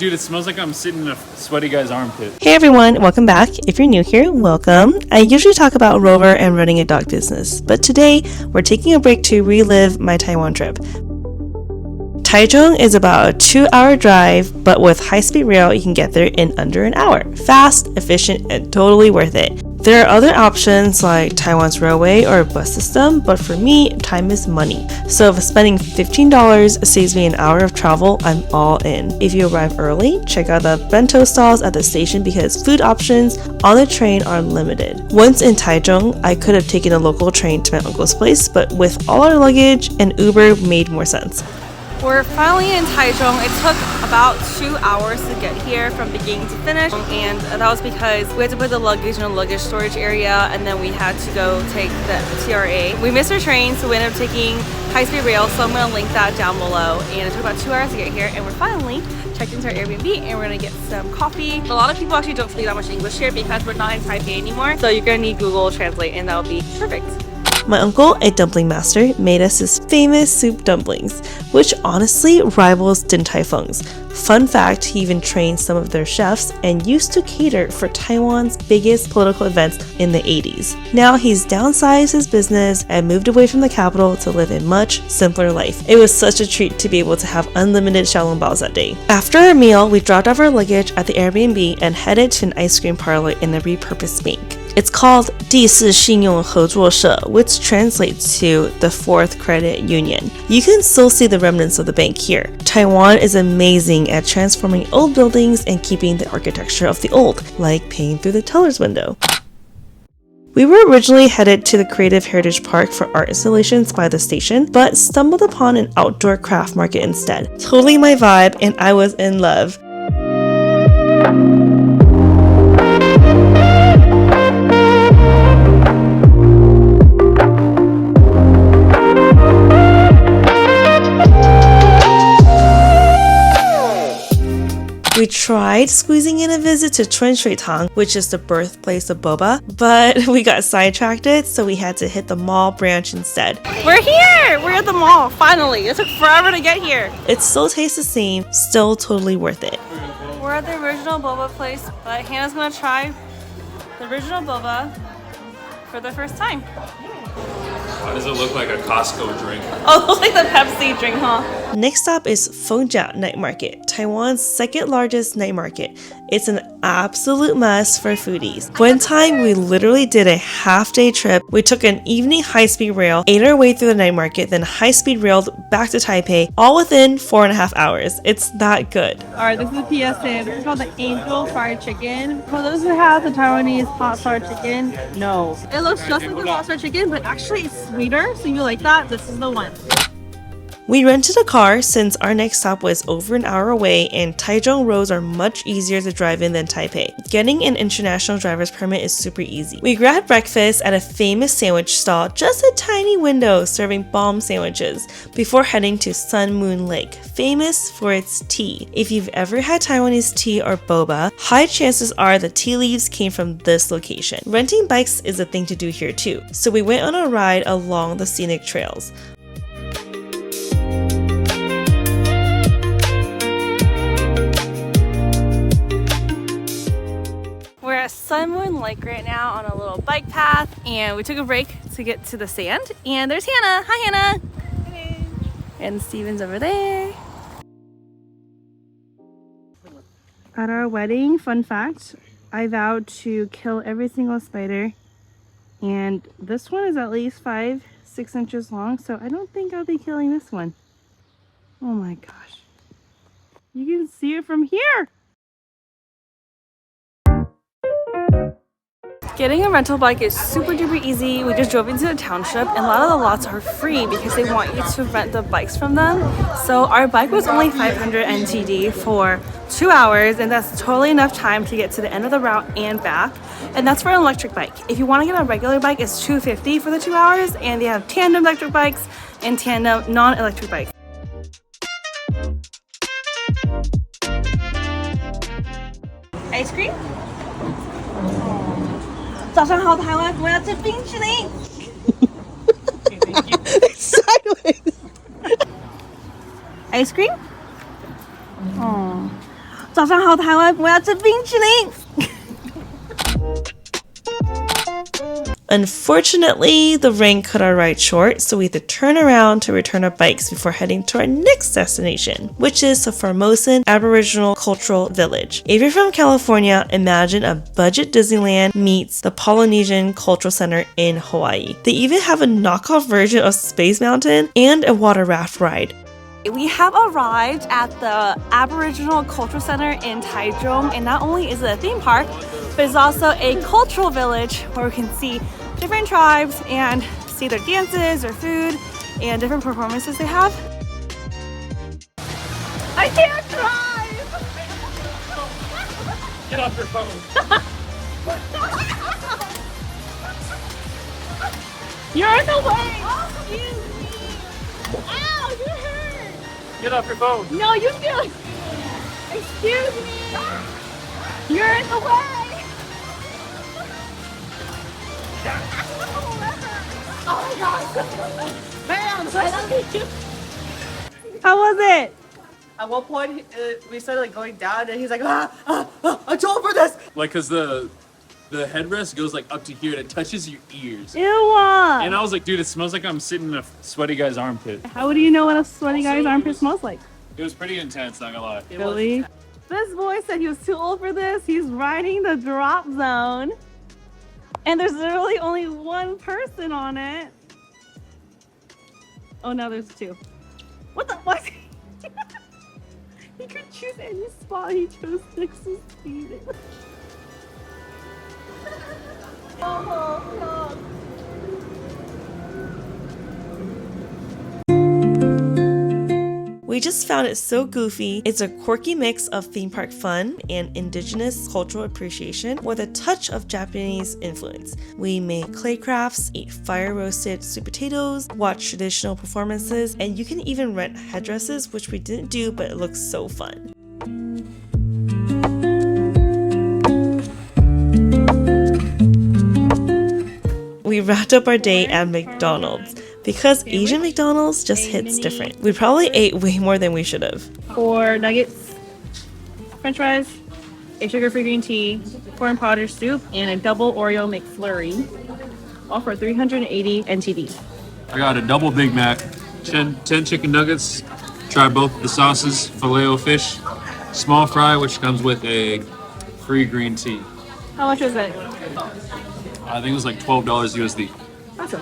Dude, it smells like I'm sitting in a sweaty guy's armpit. Hey everyone, welcome back. If you're new here, welcome. I usually talk about Rover and running a dog business, but today we're taking a break to relive my Taiwan trip. Taichung is about a 2-hour drive, but with high-speed rail, you can get there in under an hour. Fast, efficient, and totally worth it. There are other options like Taiwan's railway or bus system, but for me, time is money. So if spending $15 saves me an hour of travel, I'm all in. If you arrive early, check out the bento stalls at the station because food options on the train are limited. Once in Taichung, I could have taken a local train to my uncle's place, but with all our luggage, an Uber made more sense. We're finally in Taichung. It took about 2 hours to get here from beginning to finish, and that was because we had to put the luggage in a luggage storage area, and then we had to go take the TRA. We missed our train, so we ended up taking high-speed rail, so I'm going to link that down below. And it took about 2 hours to get here, and we're finally checked into our Airbnb, and we're going to get some coffee. A lot of people actually don't speak that much English here because we're not in Taipei anymore, so you're going to need Google Translate, and that'll be perfect. My uncle, a dumpling master, made us his famous soup dumplings, which honestly rivals Din Tai Fung's. Fun fact, he even trained some of their chefs and used to cater for Taiwan's biggest political events in the 80s. Now he's downsized his business and moved away from the capital to live a much simpler life. It was such a treat to be able to have unlimited XiaolongBaos that day. After our meal, we dropped off our luggage at the Airbnb and headed to an ice cream parlor in a repurposed bank. It's called 第四信用合作社, which translates to the Fourth Credit Union. You can still see the remnants of the bank here. Taiwan is amazing at transforming old buildings and keeping the architecture of the old, like paying through the teller's window. We were originally headed to the Creative Heritage Park for art installations by the station, but stumbled upon an outdoor craft market instead. Totally my vibe, and I was in love. We tried squeezing in a visit to Taichung, which is the birthplace of Boba, but we got sidetracked, so we had to hit the mall branch instead. We're here! We're at the mall, finally! It took forever to get here. It still tastes the same, still totally worth it. We're at the original Boba place, but Hannah's gonna try the original Boba for the first time. Why does it look like a Costco drink? Oh, it looks like the Pepsi drink, huh? Next stop is Fengjia Night Market, Taiwan's second largest night market. It's an absolute must for foodies. One time, we literally did a half-day trip. We took an evening high-speed rail, ate our way through the night market, then high-speed railed back to Taipei, all within 4.5 hours. It's that good. Alright, this is the PSA. This is called the Angel Fried Chicken. For those who have the Taiwanese hot star chicken, no. It looks just like the hot star chicken, but actually it's sweeter. So if you like that, this is the one. We rented a car since our next stop was over an hour away and Taichung roads are much easier to drive in than Taipei. Getting an international driver's permit is super easy. We grabbed breakfast at a famous sandwich stall, just a tiny window serving bomb sandwiches, before heading to Sun Moon Lake, famous for its tea. If you've ever had Taiwanese tea or boba, high chances are the tea leaves came from this location. Renting bikes is a thing to do here too, so we went on a ride along the scenic trails. We're at Sun Moon Lake right now on a little bike path, and we took a break to get to the sand. And there's Hannah. Hi, Hannah. Hey. And Steven's over there. At our wedding, fun fact, I vowed to kill every single spider. And this one is at least 5-6 inches long, so I don't think I'll be killing this one. Oh my gosh. You can see it from here. Getting a rental bike is super duper easy. We just drove into the township, and a lot of the lots are free because they want you to rent the bikes from them. So our bike was only 500 NTD for 2 hours, and that's totally enough time to get to the end of the route and back. And that's for an electric bike. If you want to get a regular bike, it's $250 for the 2 hours, and they have tandem electric bikes and tandem non-electric bikes. Ice cream? 早上好，台湾，我要吃冰淇淋。Sideways. Ice cream? Oh. 早上好，台湾，我要吃冰淇淋。 Unfortunately, the rain cut our ride short, so we had to turn around to return our bikes before heading to our next destination, which is the Formosan Aboriginal Cultural Village. If you're from California, imagine a budget Disneyland meets the Polynesian Cultural Center in Hawaii. They even have a knockoff version of Space Mountain and a water raft ride. We have arrived at the Aboriginal Cultural Center in Taichung, and not only is it a theme park, but it's also a cultural village where we can see different tribes and see their dances, their food, and different performances they have. I can't drive! Get off your phone. You're in the way! Excuse me! Ow, you hurt! Get off your phone. No, you do! Excuse me! You're in the way! Oh my god! Man, I love you! How was it? At one point, we started like going down, and he's like, I'm too old for this. Like, cause the headrest goes like up to here and it touches your ears. Ew. And I was like, dude, it smells like I'm sitting in a sweaty guy's armpit. How do you know what a sweaty guy's armpit smells like? It was pretty intense, not gonna lie. Really? This boy said he was too old for this. He's riding the drop zone. And there's literally only one person on it. Oh, now there's two. What the fuck? He could choose any spot. He chose next to speed. Oh, We just found it so goofy. It's a quirky mix of theme park fun and indigenous cultural appreciation with a touch of Japanese influence. We made clay crafts, ate fire roasted sweet potatoes, watched traditional performances, and you can even rent headdresses, which we didn't do, but it looks so fun. We wrapped up our day at McDonald's. Because Asian McDonald's just hits different. We probably ate way more than we should have. 4 nuggets, french fries, a sugar-free green tea, corn powder soup, and a double Oreo McFlurry. All for 380 NTD. I got a double Big Mac, 10 chicken nuggets, try both the sauces, filet-o-fish, small fry, which comes with a free green tea. How much was it? I think it was like $12 USD. Awesome.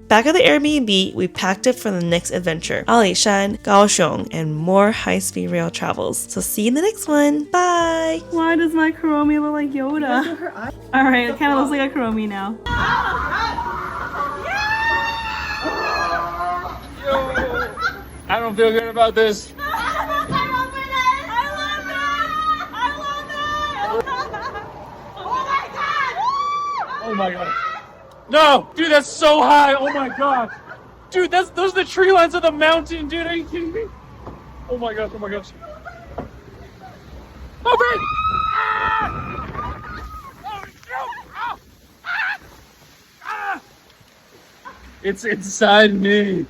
Back at the Airbnb, we packed up for the next adventure, Alishan, Kaohsiung, and more high-speed rail travels. So see you in the next one. Bye! Why does my Kuromi look like Yoda? Alright, it kind of looks like a Kuromi now. I don't feel good about this. Oh my god. No! Dude, that's so high! Oh my god! Dude, those are the tree lines of the mountain, dude! Are you kidding me? Oh my gosh, oh my gosh. Oh, man! Oh, no! Ow! Ah! It's inside me.